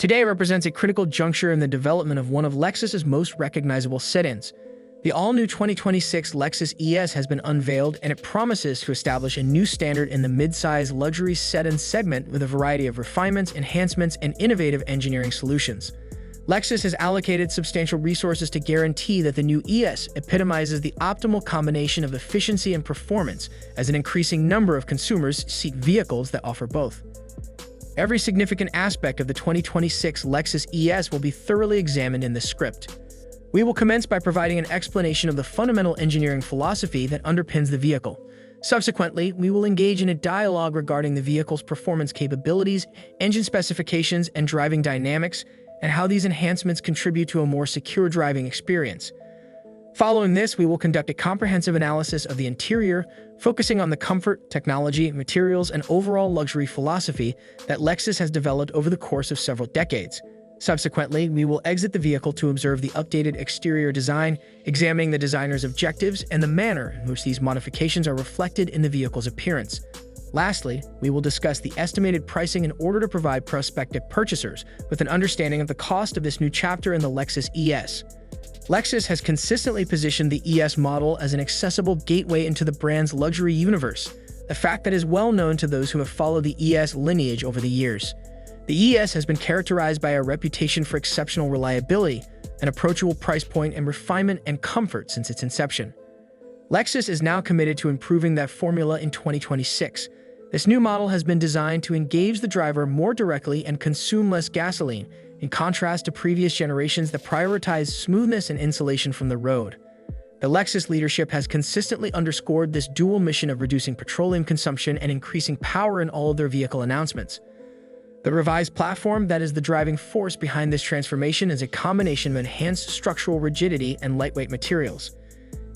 Today represents a critical juncture in the development of one of Lexus's most recognizable sedans. The all-new 2026 Lexus ES has been unveiled, and it promises to establish a new standard in the midsize luxury sedan segment with a variety of refinements, enhancements, and innovative engineering solutions. Lexus has allocated substantial resources to guarantee that the new ES epitomizes the optimal combination of efficiency and performance, as an increasing number of consumers seek vehicles that offer both. Every significant aspect of the 2026 Lexus ES will be thoroughly examined in this script. We will commence by providing an explanation of the fundamental engineering philosophy that underpins the vehicle. Subsequently, we will engage in a dialogue regarding the vehicle's performance capabilities, engine specifications, and driving dynamics, and how these enhancements contribute to a more secure driving experience. Following this, we will conduct a comprehensive analysis of the interior, focusing on the comfort, technology, materials, and overall luxury philosophy that Lexus has developed over the course of several decades. Subsequently, we will exit the vehicle to observe the updated exterior design, examining the designer's objectives and the manner in which these modifications are reflected in the vehicle's appearance. Lastly, we will discuss the estimated pricing in order to provide prospective purchasers with an understanding of the cost of this new chapter in the Lexus ES. Lexus has consistently positioned the ES model as an accessible gateway into the brand's luxury universe, a fact that is well known to those who have followed the ES lineage over the years. The ES has been characterized by a reputation for exceptional reliability, an approachable price point, and refinement and comfort since its inception. Lexus is now committed to improving that formula in 2026. This new model has been designed to engage the driver more directly and consume less gasoline, in contrast to previous generations that prioritize smoothness and insulation from the road. The Lexus leadership has consistently underscored this dual mission of reducing petroleum consumption and increasing power in all of their vehicle announcements. The revised platform that is the driving force behind this transformation is a combination of enhanced structural rigidity and lightweight materials.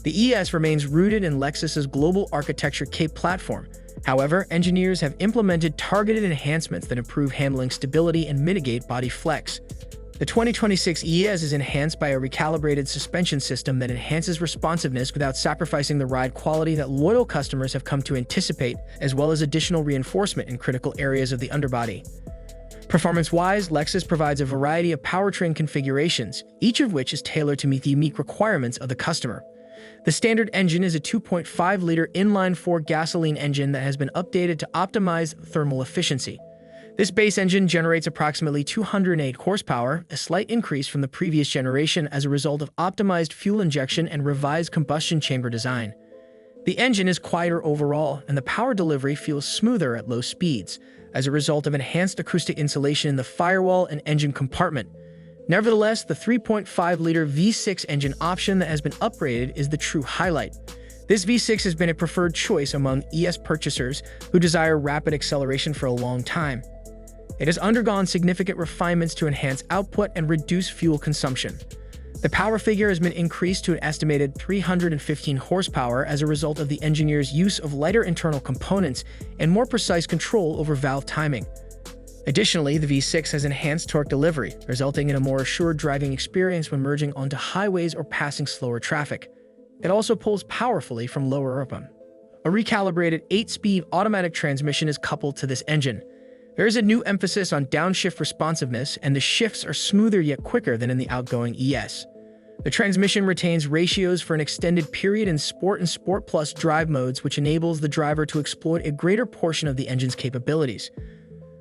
The ES remains rooted in Lexus's global architecture CAPE platform. However, engineers have implemented targeted enhancements that improve handling stability and mitigate body flex. The 2026 ES is enhanced by a recalibrated suspension system that enhances responsiveness without sacrificing the ride quality that loyal customers have come to anticipate, as well as additional reinforcement in critical areas of the underbody. Performance-wise, Lexus provides a variety of powertrain configurations, each of which is tailored to meet the unique requirements of the customer. The standard engine is a 2.5-liter inline-four gasoline engine that has been updated to optimize thermal efficiency. This base engine generates approximately 208 horsepower, a slight increase from the previous generation as a result of optimized fuel injection and revised combustion chamber design. The engine is quieter overall, and the power delivery feels smoother at low speeds, as a result of enhanced acoustic insulation in the firewall and engine compartment. Nevertheless, the 3.5-liter V6 engine option that has been upgraded is the true highlight. This V6 has been a preferred choice among ES purchasers who desire rapid acceleration for a long time. It has undergone significant refinements to enhance output and reduce fuel consumption. The power figure has been increased to an estimated 315 horsepower as a result of the engineer's use of lighter internal components and more precise control over valve timing. Additionally, the V6 has enhanced torque delivery, resulting in a more assured driving experience when merging onto highways or passing slower traffic. It also pulls powerfully from lower RPM. A recalibrated 8-speed automatic transmission is coupled to this engine. There is a new emphasis on downshift responsiveness, and the shifts are smoother yet quicker than in the outgoing ES. The transmission retains ratios for an extended period in Sport and Sport Plus drive modes, which enables the driver to exploit a greater portion of the engine's capabilities.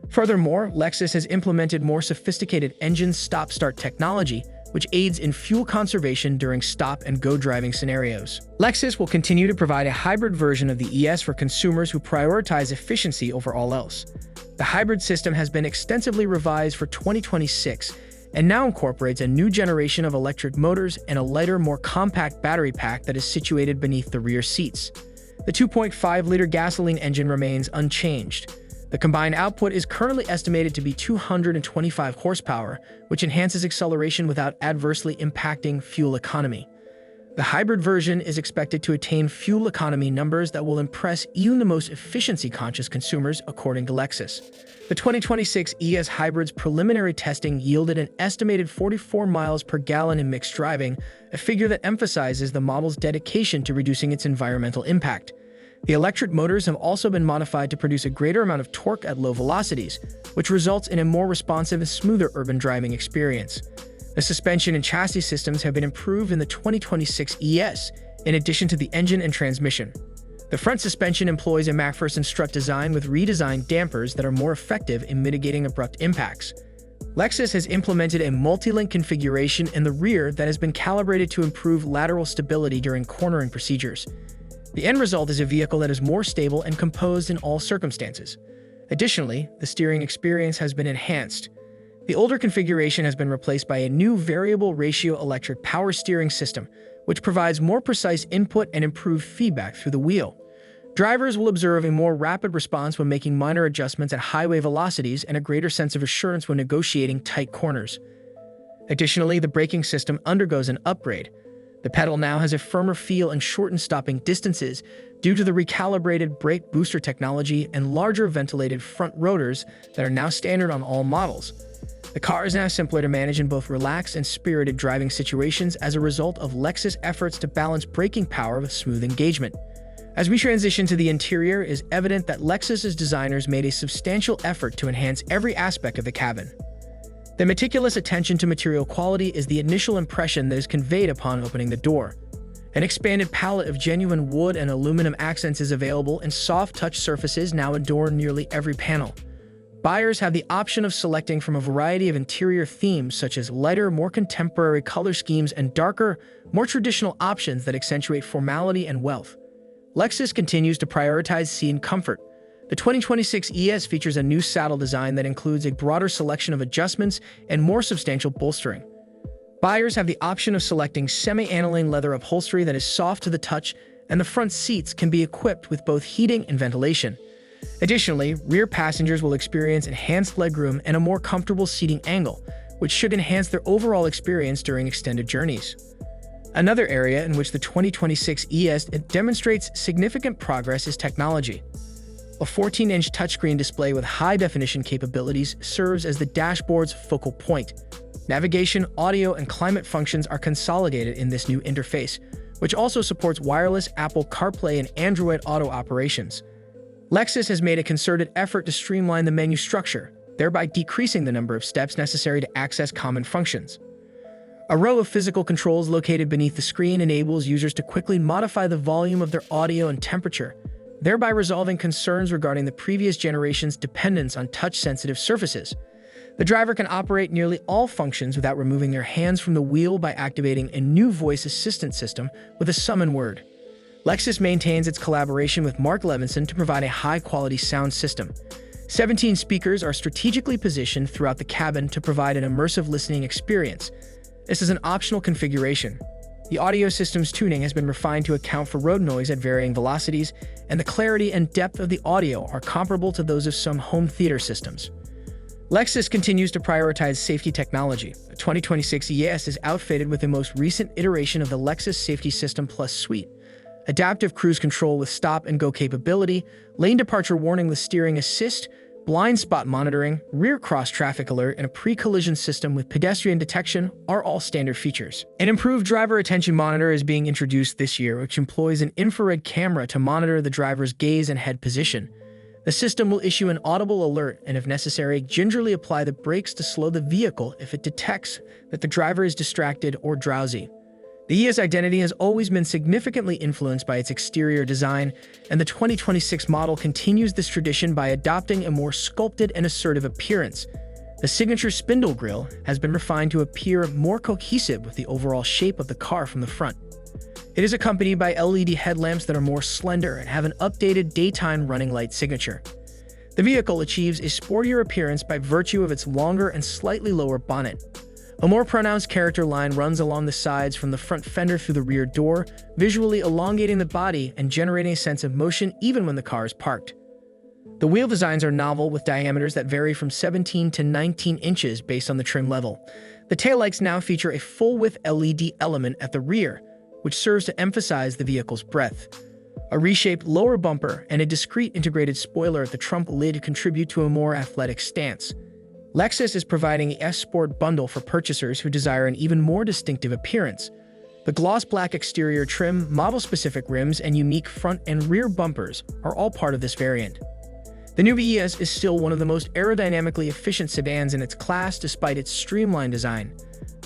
Furthermore, Lexus has implemented more sophisticated engine stop-start technology, which aids in fuel conservation during stop-and-go driving scenarios. Lexus will continue to provide a hybrid version of the ES for consumers who prioritize efficiency over all else. The hybrid system has been extensively revised for 2026 and now incorporates a new generation of electric motors and a lighter, more compact battery pack that is situated beneath the rear seats. The 2.5-liter gasoline engine remains unchanged. The combined output is currently estimated to be 225 horsepower, which enhances acceleration without adversely impacting fuel economy. The hybrid version is expected to attain fuel economy numbers that will impress even the most efficiency-conscious consumers, according to Lexus. The 2026 ES Hybrid's preliminary testing yielded an estimated 44 miles per gallon in mixed driving, a figure that emphasizes the model's dedication to reducing its environmental impact. The electric motors have also been modified to produce a greater amount of torque at low velocities, which results in a more responsive and smoother urban driving experience. The suspension and chassis systems have been improved in the 2026 ES, in addition to the engine and transmission. The front suspension employs a MacPherson strut design with redesigned dampers that are more effective in mitigating abrupt impacts. Lexus has implemented a multi-link configuration in the rear that has been calibrated to improve lateral stability during cornering procedures. The end result is a vehicle that is more stable and composed in all circumstances. Additionally, the steering experience has been enhanced. The older configuration has been replaced by a new variable ratio electric power steering system, which provides more precise input and improved feedback through the wheel. Drivers will observe a more rapid response when making minor adjustments at highway velocities and a greater sense of assurance when negotiating tight corners. Additionally, the braking system undergoes an upgrade. The pedal now has a firmer feel and shortened stopping distances due to the recalibrated brake booster technology and larger ventilated front rotors that are now standard on all models. The car is now simpler to manage in both relaxed and spirited driving situations as a result of Lexus' efforts to balance braking power with smooth engagement. As we transition to the interior, it is evident that Lexus's designers made a substantial effort to enhance every aspect of the cabin. The meticulous attention to material quality is the initial impression that is conveyed upon opening the door. An expanded palette of genuine wood and aluminum accents is available, and soft touch surfaces now adorn nearly every panel. Buyers have the option of selecting from a variety of interior themes such as lighter, more contemporary color schemes and darker, more traditional options that accentuate formality and wealth. Lexus continues to prioritize seat and comfort. The 2026 ES features a new saddle design that includes a broader selection of adjustments and more substantial bolstering. Buyers have the option of selecting semi-aniline leather upholstery that is soft to the touch, and the front seats can be equipped with both heating and ventilation. Additionally, rear passengers will experience enhanced legroom and a more comfortable seating angle, which should enhance their overall experience during extended journeys. Another area in which the 2026 ES demonstrates significant progress is technology. A 14-inch touchscreen display with high-definition capabilities serves as the dashboard's focal point. Navigation, audio, and climate functions are consolidated in this new interface, which also supports wireless Apple CarPlay and Android Auto operations. Lexus has made a concerted effort to streamline the menu structure, thereby decreasing the number of steps necessary to access common functions. A row of physical controls located beneath the screen enables users to quickly modify the volume of their audio and temperature, thereby resolving concerns regarding the previous generation's dependence on touch-sensitive surfaces. The driver can operate nearly all functions without removing their hands from the wheel by activating a new voice assistant system with a summon word. Lexus maintains its collaboration with Mark Levinson to provide a high-quality sound system. 17 speakers are strategically positioned throughout the cabin to provide an immersive listening experience. This is an optional configuration. The audio system's tuning has been refined to account for road noise at varying velocities, and the clarity and depth of the audio are comparable to those of some home theater systems. Lexus continues to prioritize safety technology. The 2026 ES is outfitted with the most recent iteration of the Lexus Safety System Plus suite. Adaptive cruise control with stop-and-go capability, lane departure warning with steering assist, blind spot monitoring, rear cross-traffic alert, and a pre-collision system with pedestrian detection are all standard features. An improved driver attention monitor is being introduced this year, which employs an infrared camera to monitor the driver's gaze and head position. The system will issue an audible alert and, if necessary, gingerly apply the brakes to slow the vehicle if it detects that the driver is distracted or drowsy. The ES identity has always been significantly influenced by its exterior design, and the 2026 model continues this tradition by adopting a more sculpted and assertive appearance. The signature spindle grille has been refined to appear more cohesive with the overall shape of the car from the front. It is accompanied by LED headlamps that are more slender and have an updated daytime running light signature. The vehicle achieves a sportier appearance by virtue of its longer and slightly lower bonnet. A more pronounced character line runs along the sides from the front fender through the rear door, visually elongating the body and generating a sense of motion even when the car is parked. The wheel designs are novel, with diameters that vary from 17 to 19 inches based on the trim level. The taillights now feature a full-width LED element at the rear, which serves to emphasize the vehicle's breadth. A reshaped lower bumper and a discrete integrated spoiler at the trunk lid contribute to a more athletic stance. Lexus is providing the S Sport bundle for purchasers who desire an even more distinctive appearance. The gloss black exterior trim, model-specific rims, and unique front and rear bumpers are all part of this variant. The new ES is still one of the most aerodynamically efficient sedans in its class despite its streamlined design.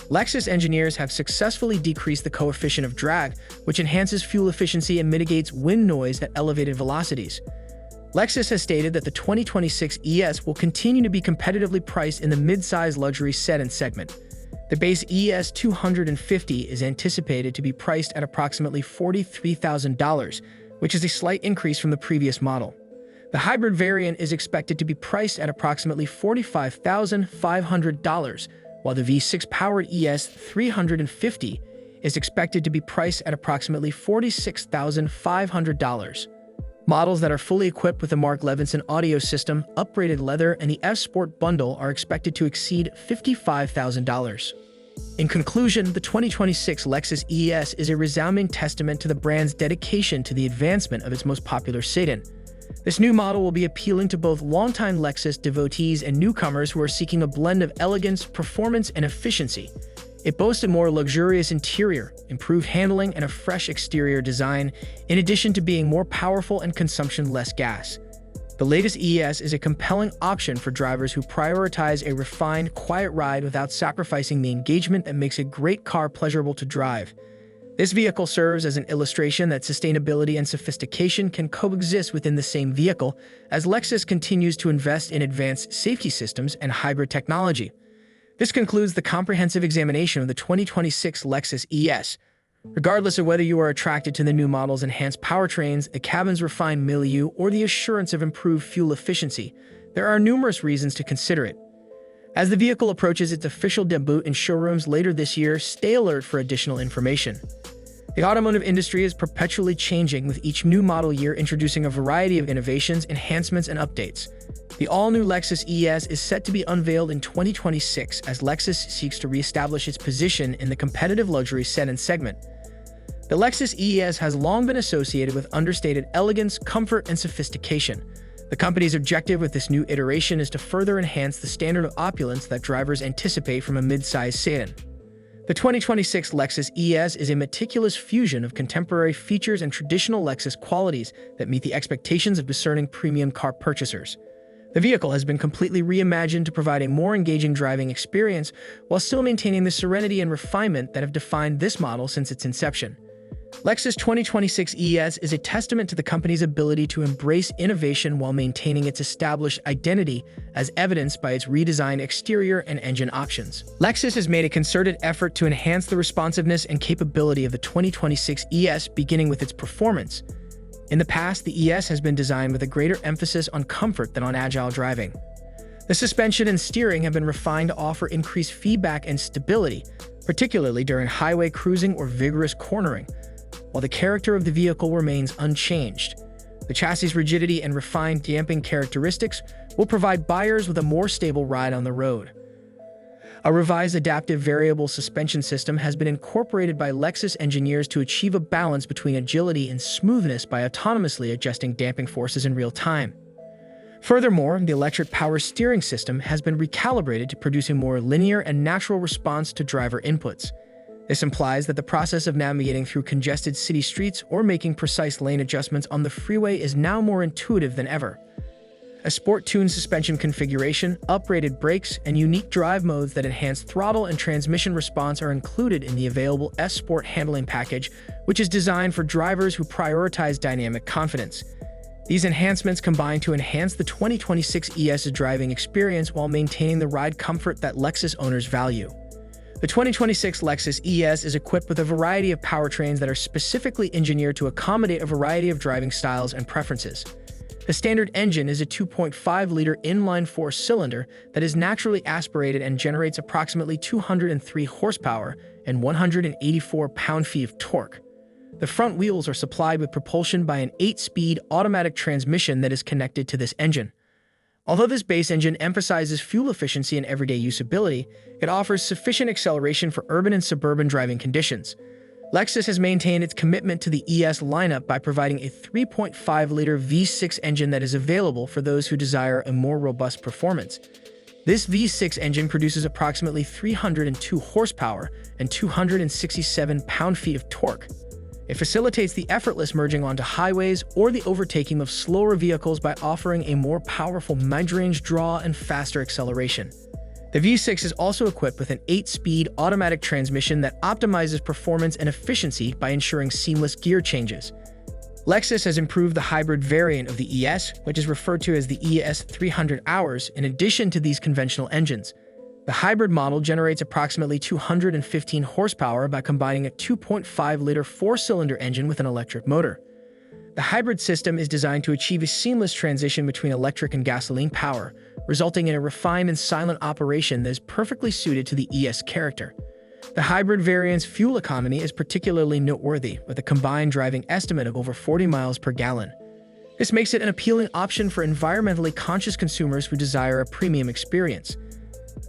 Lexus engineers have successfully decreased the coefficient of drag, which enhances fuel efficiency and mitigates wind noise at elevated velocities. Lexus has stated that the 2026 ES will continue to be competitively priced in the mid-size luxury sedan segment. The base ES 250 is anticipated to be priced at approximately $43,000, which is a slight increase from the previous model. The hybrid variant is expected to be priced at approximately $45,500, while the V6-powered ES 350 is expected to be priced at approximately $46,500. Models that are fully equipped with the Mark Levinson audio system, upgraded leather, and the F-Sport bundle are expected to exceed $55,000. In conclusion, the 2026 Lexus ES is a resounding testament to the brand's dedication to the advancement of its most popular sedan. This new model will be appealing to both longtime Lexus devotees and newcomers who are seeking a blend of elegance, performance, and efficiency. It boasts a more luxurious interior, improved handling, and a fresh exterior design, in addition to being more powerful and consumption less gas. The latest ES is a compelling option for drivers who prioritize a refined, quiet ride without sacrificing the engagement that makes a great car pleasurable to drive. This vehicle serves as an illustration that sustainability and sophistication can coexist within the same vehicle as Lexus continues to invest in advanced safety systems and hybrid technology. This concludes the comprehensive examination of the 2026 Lexus ES. Regardless of whether you are attracted to the new model's enhanced powertrains, the cabin's refined milieu, or the assurance of improved fuel efficiency, there are numerous reasons to consider it. As the vehicle approaches its official debut in showrooms later this year, stay alert for additional information. The automotive industry is perpetually changing, with each new model year introducing a variety of innovations, enhancements, and updates. The all-new Lexus ES is set to be unveiled in 2026 as Lexus seeks to reestablish its position in the competitive luxury sedan segment. The Lexus ES has long been associated with understated elegance, comfort, and sophistication. The company's objective with this new iteration is to further enhance the standard of opulence that drivers anticipate from a mid-size sedan. The 2026 Lexus ES is a meticulous fusion of contemporary features and traditional Lexus qualities that meet the expectations of discerning premium car purchasers. The vehicle has been completely reimagined to provide a more engaging driving experience while still maintaining the serenity and refinement that have defined this model since its inception. Lexus 2026 ES is a testament to the company's ability to embrace innovation while maintaining its established identity, as evidenced by its redesigned exterior and engine options. Lexus has made a concerted effort to enhance the responsiveness and capability of the 2026 ES, beginning with its performance. In the past, the ES has been designed with a greater emphasis on comfort than on agile driving. The suspension and steering have been refined to offer increased feedback and stability, particularly during highway cruising or vigorous cornering, while the character of the vehicle remains unchanged. The chassis' rigidity and refined damping characteristics will provide buyers with a more stable ride on the road. A revised adaptive variable suspension system has been incorporated by Lexus engineers to achieve a balance between agility and smoothness by autonomously adjusting damping forces in real time. Furthermore, the electric power steering system has been recalibrated to produce a more linear and natural response to driver inputs. This implies that the process of navigating through congested city streets or making precise lane adjustments on the freeway is now more intuitive than ever. A sport-tuned suspension configuration, upgraded brakes, and unique drive modes that enhance throttle and transmission response are included in the available S-Sport handling package, which is designed for drivers who prioritize dynamic confidence. These enhancements combine to enhance the 2026 ES's driving experience while maintaining the ride comfort that Lexus owners value. The 2026 Lexus ES is equipped with a variety of powertrains that are specifically engineered to accommodate a variety of driving styles and preferences. The standard engine is a 2.5-liter inline four-cylinder that is naturally aspirated and generates approximately 203 horsepower and 184 pound-feet of torque. The front wheels are supplied with propulsion by an 8-speed automatic transmission that is connected to this engine. Although this base engine emphasizes fuel efficiency and everyday usability, it offers sufficient acceleration for urban and suburban driving conditions. Lexus has maintained its commitment to the ES lineup by providing a 3.5-liter V6 engine that is available for those who desire a more robust performance. This V6 engine produces approximately 302 horsepower and 267 pound-feet of torque. It facilitates the effortless merging onto highways or the overtaking of slower vehicles by offering a more powerful mid-range draw and faster acceleration. The V6 is also equipped with an 8-speed automatic transmission that optimizes performance and efficiency by ensuring seamless gear changes. Lexus has improved the hybrid variant of the ES, which is referred to as the ES 300 hours, in addition to these conventional engines. The hybrid model generates approximately 215 horsepower by combining a 2.5-liter 4-cylinder engine with an electric motor. The hybrid system is designed to achieve a seamless transition between electric and gasoline power, resulting in a refined and silent operation that is perfectly suited to the ES character. The hybrid variant's fuel economy is particularly noteworthy, with a combined driving estimate of over 40 miles per gallon. This makes it an appealing option for environmentally conscious consumers who desire a premium experience.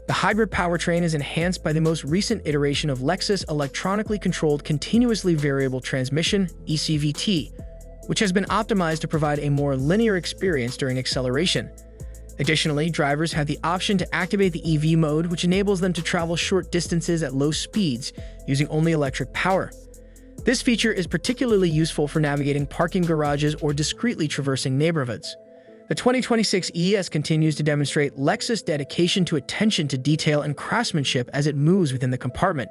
The hybrid powertrain is enhanced by the most recent iteration of Lexus electronically controlled continuously variable transmission, ECVT, which has been optimized to provide a more linear experience during acceleration. Additionally, drivers have the option to activate the EV mode, which enables them to travel short distances at low speeds using only electric power. This feature is particularly useful for navigating parking garages or discreetly traversing neighborhoods. The 2026 ES continues to demonstrate Lexus' dedication to attention to detail and craftsmanship as it moves within the compartment.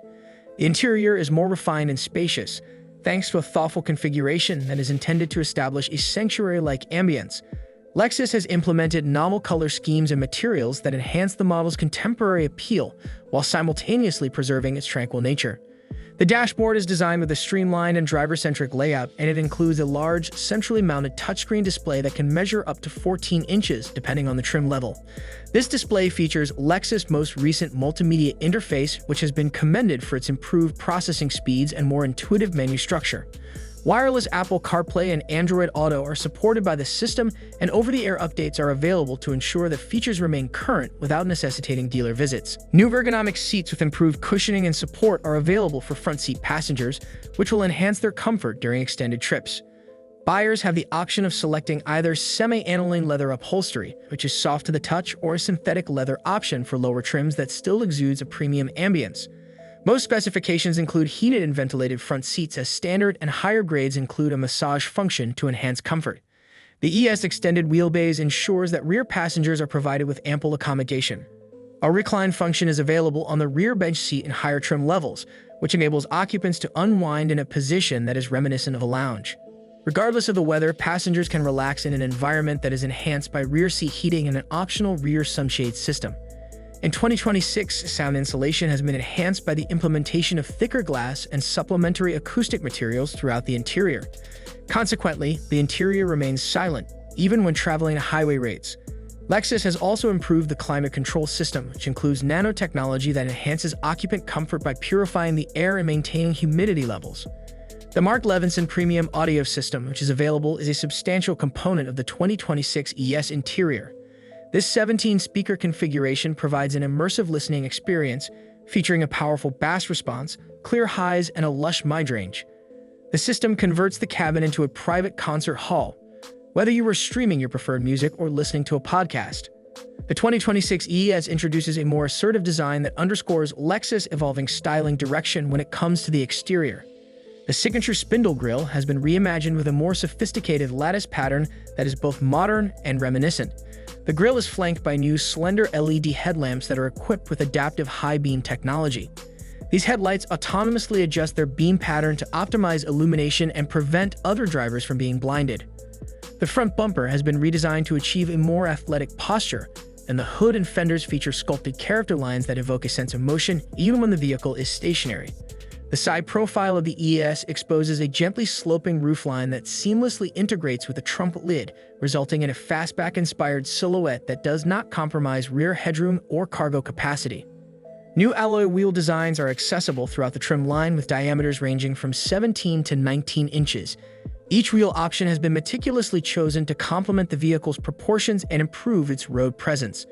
The interior is more refined and spacious, thanks to a thoughtful configuration that is intended to establish a sanctuary-like ambience. Lexus has implemented novel color schemes and materials that enhance the model's contemporary appeal while simultaneously preserving its tranquil nature. The dashboard is designed with a streamlined and driver-centric layout, and it includes a large, centrally mounted touchscreen display that can measure up to 14 inches depending on the trim level. This display features Lexus' most recent multimedia interface, which has been commended for its improved processing speeds and more intuitive menu structure. Wireless Apple CarPlay and Android Auto are supported by the system, and over-the-air updates are available to ensure that features remain current without necessitating dealer visits. New ergonomic seats with improved cushioning and support are available for front seat passengers, which will enhance their comfort during extended trips. Buyers have the option of selecting either semi-aniline leather upholstery, which is soft to the touch, or a synthetic leather option for lower trims that still exudes a premium ambience. Most specifications include heated and ventilated front seats as standard, and higher grades include a massage function to enhance comfort. The ES extended wheelbase ensures that rear passengers are provided with ample accommodation. A recline function is available on the rear bench seat in higher trim levels, which enables occupants to unwind in a position that is reminiscent of a lounge. Regardless of the weather, passengers can relax in an environment that is enhanced by rear seat heating and an optional rear sunshade system. In 2026, sound insulation has been enhanced by the implementation of thicker glass and supplementary acoustic materials throughout the interior. Consequently, the interior remains silent, even when traveling at highway rates. Lexus has also improved the climate control system, which includes nanotechnology that enhances occupant comfort by purifying the air and maintaining humidity levels. The Mark Levinson Premium Audio System, which is available, is a substantial component of the 2026 ES interior. This 17-speaker configuration provides an immersive listening experience, featuring a powerful bass response, clear highs, and a lush mid-range. The system converts the cabin into a private concert hall, whether you are streaming your preferred music or listening to a podcast. The 2026 ES introduces a more assertive design that underscores Lexus' evolving styling direction when it comes to the exterior. The signature spindle grille has been reimagined with a more sophisticated lattice pattern that is both modern and reminiscent. The grille is flanked by new slender LED headlamps that are equipped with adaptive high beam technology. These headlights autonomously adjust their beam pattern to optimize illumination and prevent other drivers from being blinded. The front bumper has been redesigned to achieve a more athletic posture, and the hood and fenders feature sculpted character lines that evoke a sense of motion even when the vehicle is stationary. The side profile of the ES exposes a gently sloping roofline that seamlessly integrates with a trumpet lid, resulting in a fastback-inspired silhouette that does not compromise rear headroom or cargo capacity. New alloy wheel designs are accessible throughout the trim line, with diameters ranging from 17 to 19 inches. Each wheel option has been meticulously chosen to complement the vehicle's proportions and improve its road presence.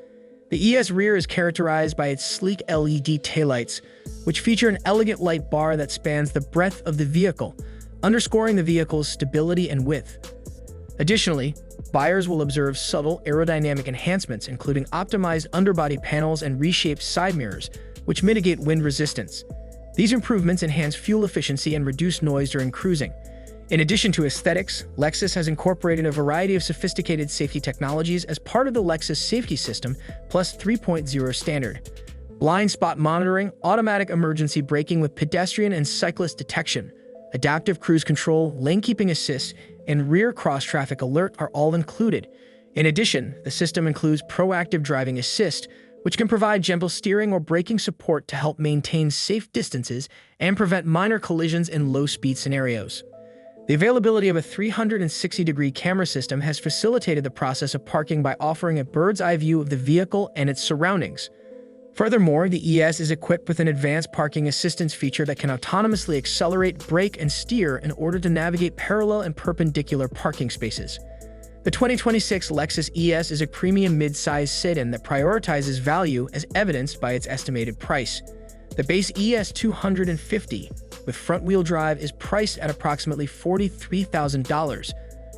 The ES rear is characterized by its sleek LED taillights, which feature an elegant light bar that spans the breadth of the vehicle, underscoring the vehicle's stability and width. Additionally, buyers will observe subtle aerodynamic enhancements, including optimized underbody panels and reshaped side mirrors, which mitigate wind resistance. These improvements enhance fuel efficiency and reduce noise during cruising. In addition to aesthetics, Lexus has incorporated a variety of sophisticated safety technologies as part of the Lexus Safety System Plus 3.0 standard. Blind spot monitoring, automatic emergency braking with pedestrian and cyclist detection, adaptive cruise control, lane keeping assist, and rear cross-traffic alert are all included. In addition, the system includes proactive driving assist, which can provide gentle steering or braking support to help maintain safe distances and prevent minor collisions in low-speed scenarios. The availability of a 360-degree camera system has facilitated the process of parking by offering a bird's-eye view of the vehicle and its surroundings. Furthermore, the ES is equipped with an advanced parking assistance feature that can autonomously accelerate, brake, and steer in order to navigate parallel and perpendicular parking spaces. The 2026 Lexus ES is a premium mid-size sedan that prioritizes value as evidenced by its estimated price. The base ES 250 with front-wheel drive is priced at approximately $43,000,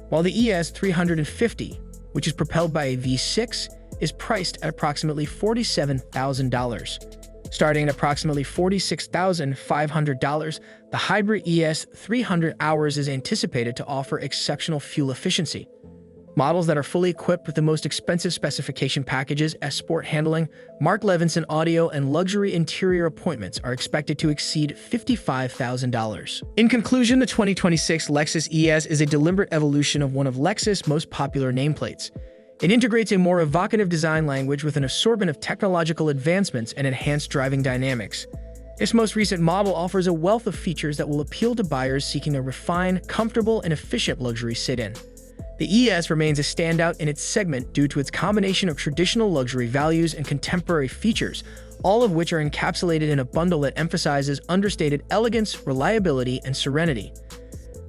while the ES 350, which is propelled by a V6, is priced at approximately $47,000. Starting at approximately $46,500, the hybrid ES 300 hours is anticipated to offer exceptional fuel efficiency. Models that are fully equipped with the most expensive specification packages as sport handling, Mark Levinson audio, and luxury interior appointments are expected to exceed $55,000. In conclusion, the 2026 Lexus ES is a deliberate evolution of one of Lexus' most popular nameplates. It integrates a more evocative design language with an assortment of technological advancements and enhanced driving dynamics. Its most recent model offers a wealth of features that will appeal to buyers seeking a refined, comfortable, and efficient luxury sedan. The ES remains a standout in its segment due to its combination of traditional luxury values and contemporary features, all of which are encapsulated in a bundle that emphasizes understated elegance, reliability, and serenity.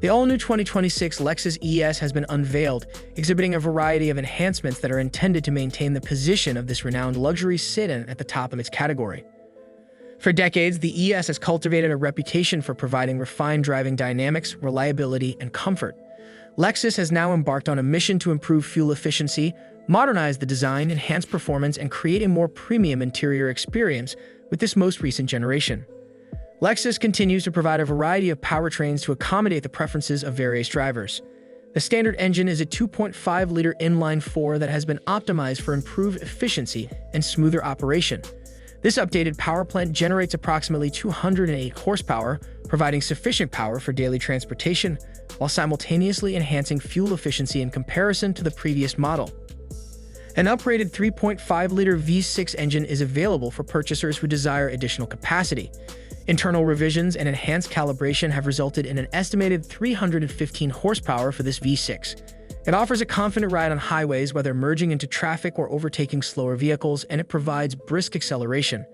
The all-new 2026 Lexus ES has been unveiled, exhibiting a variety of enhancements that are intended to maintain the position of this renowned luxury sedan at the top of its category. For decades, the ES has cultivated a reputation for providing refined driving dynamics, reliability, and comfort. Lexus has now embarked on a mission to improve fuel efficiency, modernize the design, enhance performance, and create a more premium interior experience with this most recent generation. Lexus continues to provide a variety of powertrains to accommodate the preferences of various drivers. The standard engine is a 2.5-liter inline-4 that has been optimized for improved efficiency and smoother operation. This updated power plant generates approximately 208 horsepower, providing sufficient power for daily transportation, while simultaneously enhancing fuel efficiency in comparison to the previous model. An upgraded 3.5-liter V6 engine is available for purchasers who desire additional capacity. Internal revisions and enhanced calibration have resulted in an estimated 315 horsepower for this V6. It offers a confident ride on highways, whether merging into traffic or overtaking slower vehicles, and it provides brisk acceleration.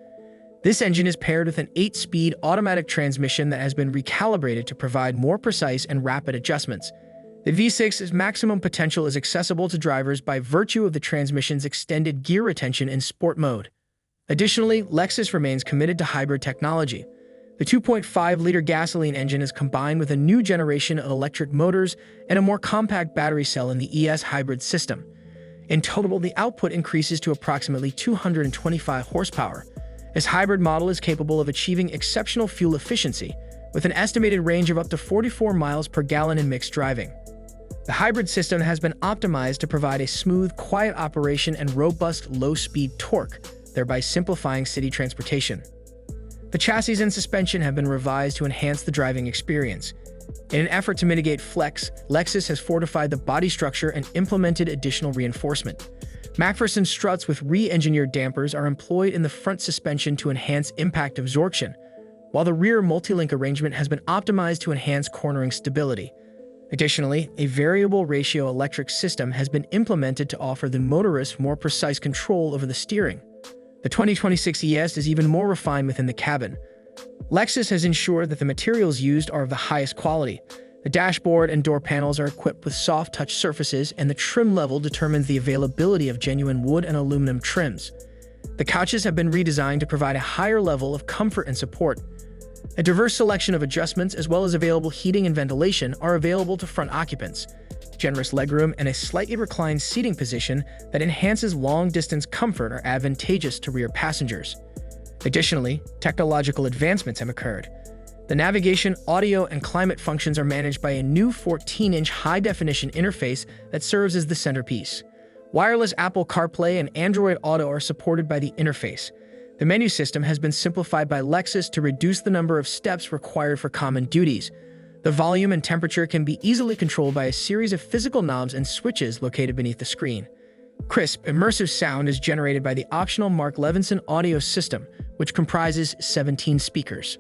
This engine is paired with an 8-speed automatic transmission that has been recalibrated to provide more precise and rapid adjustments. The V6's maximum potential is accessible to drivers by virtue of the transmission's extended gear retention in sport mode. Additionally, Lexus remains committed to hybrid technology. The 2.5-liter gasoline engine is combined with a new generation of electric motors and a more compact battery cell in the ES hybrid system. In total, the output increases to approximately 225 horsepower. This hybrid model is capable of achieving exceptional fuel efficiency, with an estimated range of up to 44 miles per gallon in mixed driving. The hybrid system has been optimized to provide a smooth, quiet operation and robust low-speed torque, thereby simplifying city transportation. The chassis and suspension have been revised to enhance the driving experience. In an effort to mitigate flex, Lexus has fortified the body structure and implemented additional reinforcement. MacPherson struts with re-engineered dampers are employed in the front suspension to enhance impact absorption, while the rear multi-link arrangement has been optimized to enhance cornering stability. Additionally, a variable ratio electric system has been implemented to offer the motorist more precise control over the steering. The 2026 ES is even more refined within the cabin. Lexus has ensured that the materials used are of the highest quality. The dashboard and door panels are equipped with soft-touch surfaces, and the trim level determines the availability of genuine wood and aluminum trims. The couches have been redesigned to provide a higher level of comfort and support. A diverse selection of adjustments as well as available heating and ventilation are available to front occupants. Generous legroom and a slightly reclined seating position that enhances long-distance comfort are advantageous to rear passengers. Additionally, technological advancements have occurred. The navigation, audio, and climate functions are managed by a new 14-inch high-definition interface that serves as the centerpiece. Wireless Apple CarPlay and Android Auto are supported by the interface. The menu system has been simplified by Lexus to reduce the number of steps required for common duties. The volume and temperature can be easily controlled by a series of physical knobs and switches located beneath the screen. Crisp, immersive sound is generated by the optional Mark Levinson audio system, which comprises 17 speakers.